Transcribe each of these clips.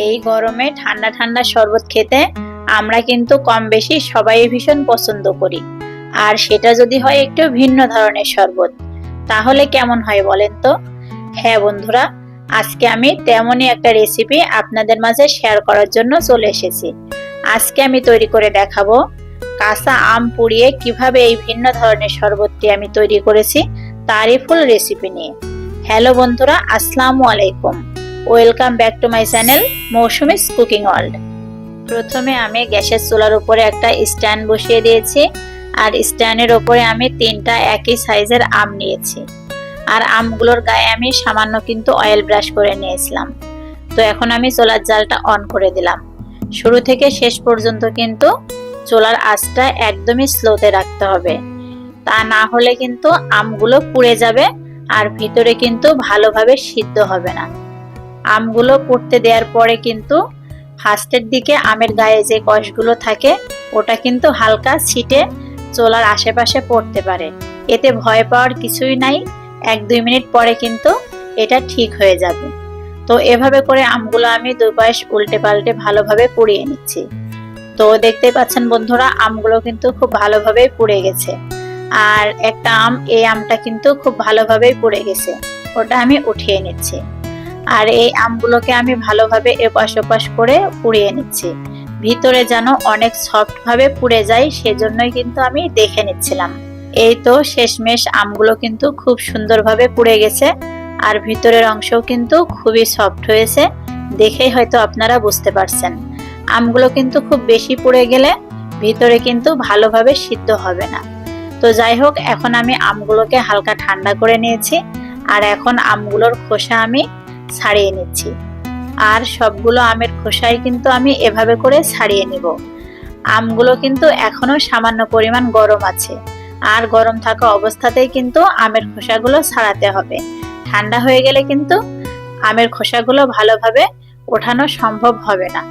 এই গরমে ঠান্ডা ঠান্ডা শরবত খেতে আমরা কিন্তু কম বেশি সবাই ভীষণ পছন্দ করি। আর সেটা যদি হয় একটু ভিন্ন ধরনের শরবত, তাহলে কেমন হয় বলেন তো? হ্যাঁ বন্ধুরা, আজকে আমি তেমনই একটা রেসিপি আপনাদের মাঝে শেয়ার করার জন্য চলে এসেছি। আজকে আমি তৈরি করে দেখাবো কাঁচা আম পুড়িয়ে কিভাবে এই ভিন্ন ধরনের শরবতটি আমি তৈরি করেছি, তারই ফুল রেসিপি নিয়ে। হ্যালো বন্ধুরা, আসসালামু আলাইকুম। Welcome back to my channel Mousumi's cooking world. প্রথমে আমি গ্যাসের চুলার উপরে একটা স্ট্যান্ড বসিয়ে দিয়েছি, আর স্ট্যান্ডের উপরে আমি 3টা একই সাইজের আম নিয়েছি। আর আমগুলোর গায়ে আমি সামান্য কিন্তু অয়েল ব্রাশ করে নিয়েছিলাম। তো এখন আমি চুলার জালটা অন করে দিলাম। শুরু থেকে শেষ পর্যন্ত কিন্তু চুলার আঁচটা একদমই স্লোতে রাখতে হবে, তা না হলে কিন্তু আমগুলো পুড়ে যাবে আর ভিতরে কিন্তু ভালোভাবে সিদ্ধ হবে না। আমগুলো পুড়তে দেওয়ার পরে কিন্তু ফার্স্টের দিকে আমের গায়ে যে কষগুলো থাকে ওটা কিন্তু হালকা ছিটে চুলার আশেপাশে পড়তে পারে, এতে ভয় পাওয়ার কিছুই নাই। 1-2 মিনিট পরে কিন্তু এটা ঠিক হয়ে যাবে। তো এভাবে করে আমগুলো আমি দুই পাশ উল্টে পাল্টে ভালোভাবে পুড়িয়ে নিচ্ছি। তো দেখতে পাচ্ছেন বন্ধুরা, আমগুলো কিন্তু খুব ভালোভাবে পুড়ে গেছে। আর একটা আম, এই আমটা কিন্তু খুব ভালোভাবেই পুড়ে গেছে, ওটা আমি উঠিয়ে নিচ্ছি। আর এই আমগুলোকে আমি ভালোভাবে এপাশ ওপাশ করে পুড়িয়ে নিচ্ছি, ভিতরে যেন অনেক সফট ভাবে পুড়ে যায়, সেজন্যই কিন্তু আমি দেখে নিচ্ছিলাম। এই তো শেষমেশ আমগুলো কিন্তু খুব সুন্দরভাবে পুড়ে গেছে, আর ভিতরের অংশও কিন্তু খুবই সফট হয়েছে, দেখেই হয়তো আপনারা বুঝতে পারছেন। আমগুলো কিন্তু খুব বেশি পুড়ে গেলে ভিতরে কিন্তু ভালোভাবে সিদ্ধ হবে না। তো যাই হোক, এখন আমি আমগুলোকে হালকা ঠান্ডা করে নিয়েছি, আর এখন আমগুলোর খোসা আমি ছাড়িয়ে নিচ্ছি। আর সবগুলো আমের খোসাই কিন্তু আমি এভাবে করে ছাড়িয়ে নিব। আমগুলো কিন্তু এখনো সামান্য পরিমাণ গরম আছে, আর গরম থাকা অবস্থাতেই কিন্তু আমের খোসাগুলো ছাড়াতে হবে। ঠান্ডা হয়ে গেলে কিন্তু আমের খোসাগুলো ভালোভাবে ওঠানো সম্ভব হবে না।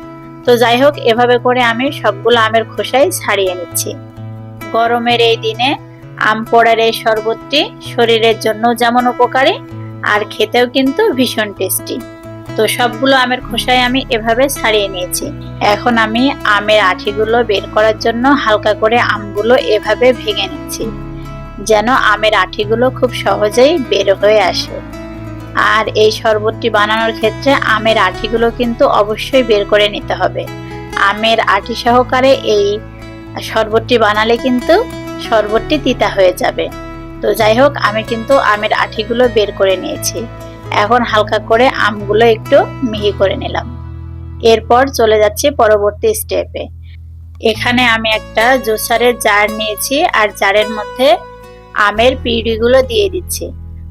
তো যাই হোক, এভাবে করে আমি সবগুলো আমের খোসাই ছাড়িয়ে নিচ্ছি। গরমের এই দিনে আম পোড়ার এই শরবতটি শরীরের জন্য যেমন উপকারী, আর খেতেও কিন্তু ভীষণ টেস্টি। তো সবগুলো আমের খোসাই আমি এভাবে ছাড়িয়ে নিয়েছি। এখন আমি আমের আঠিগুলো বের করার জন্য হালকা করে আমগুলো এভাবে ভেঙে নিচ্ছি, যেন আমের আঠিগুলো খুব সহজেই বের হয়ে আসে। আর এই শরবতটি বানানোর ক্ষেত্রে আমের আঠিগুলো কিন্তু অবশ্যই বের করে নিতে হবে। আমের আঠি সহকারে এই শরবতটি বানালে কিন্তু শরবতটি তিতা হয়ে যাবে। তো যাই হোক, আমি কিন্তু আমের আঠিগুলো বের করে নিয়েছি। এখন হালকা করে আমগুলো একটু মিহি করে নিলাম। এরপর চলে যাচ্ছি পরবর্তী স্টেপে। এখানে আমি একটা জুসারের জার নিয়েছি, আর জারের মধ্যে আমের পিউরিগুলো দিয়ে দিচ্ছি।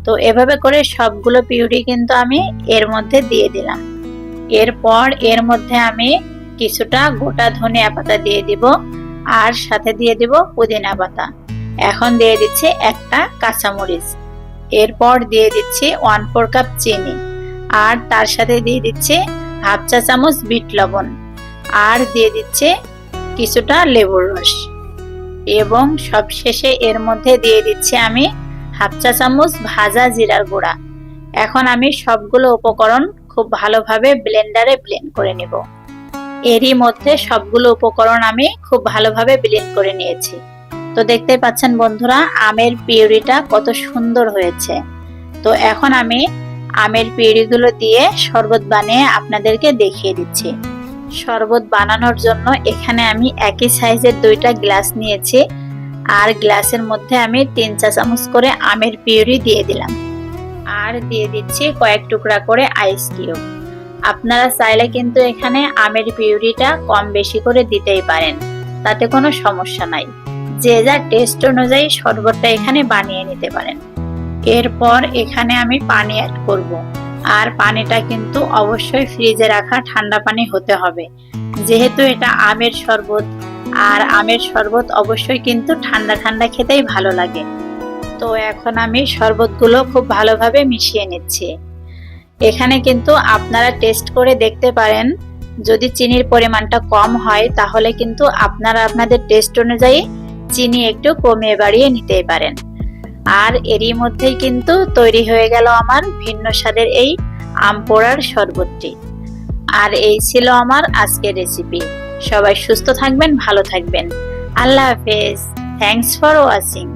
তো এভাবে করে সবগুলো পিউরি কিন্তু আমি এর মধ্যে দিয়ে দিলাম। এরপর এর মধ্যে আমি কিছুটা গোটা ধনিয়া পাতা দিয়ে দিব, আর সাথে দিয়ে দিব পুদিনা পাতা। এখন দিয়ে দিচ্ছি একটা কাঁচামরিচ। এরপর দিয়ে দিচ্ছি 1/4 কাপ চিনি, আর তার সাথে দিয়ে দিচ্ছি হাফ চা চামচ বিট লবণ, আর দিয়ে দিচ্ছি কিছুটা লেবুর রস, এবং সবশেষে এর মধ্যে দিয়ে দিচ্ছি আমি হাফ চা চামচ ভাজা জিরার গুঁড়া। এখন আমি সবগুলো উপকরণ খুব ভালোভাবে ব্লেন্ডারে ব্লেন্ড করে নিব। এরই মধ্যে সবগুলো উপকরণ আমি খুব ভালোভাবে ব্লেন্ড করে নিয়েছি। তো দেখতে পাচ্ছেন বন্ধুরা, আমের পিউরিটা কত সুন্দর হয়েছে। তো এখন আমি আমের পিউরিগুলো দিয়ে শরবত বানিয়ে আপনাদেরকে দেখিয়ে দিচ্ছি। শরবত বানানোর জন্য এখানে আমি একই সাইজের 2টা গ্লাস নিয়েছি, আর গ্লাসের মধ্যে আমি 3 চা চামচ করে আমের পিউরি দিয়ে দিলাম, আর দিয়ে দিচ্ছি কয়েক টুকরা করে আইস কিউব। আপনারা চাইলে কিন্তু এখানে আমের পিউরিটা কম বেশি করে দিতেই পারেন, তাতে কোনো সমস্যা নাই। যে যার টেস্ট অনুযায়ী শরবতটা এখানে বানিয়ে নিতে পারেন। এরপর এখানে আমি পানি অ্যাড করব, আর পানিটা কিন্তু অবশ্যই ফ্রিজে রাখা ঠান্ডা পানি হতে হবে, যেহেতু এটা আমের শরবত, আর আমের শরবত অবশ্যই কিন্তু ঠান্ডা ঠান্ডা খেতেই ভালো লাগে। তো এখন আমি শরবতগুলো খুব ভালোভাবে মিশিয়ে নিচ্ছি। এখানে কিন্তু আপনারা টেস্ট করে দেখতে পারেন, যদি চিনির পরিমাণটা কম হয় তাহলে কিন্তু আপনারা আপনাদের টেস্ট অনুযায়ী চিনি একটু কমিয়ে বাড়িয়ে নিতেই পারেন। আর এরই মধ্যেই কিন্তু তৈরি হয়ে গেল আমার ভিন্ন স্বাদের এই আম পোড়ার শরবতটি। আর এই ছিল আমার আজকের রেসিপি। সবাই সুস্থ থাকবেন, ভালো থাকবেন। আল্লাহ হাফেজ। Thanks for watching.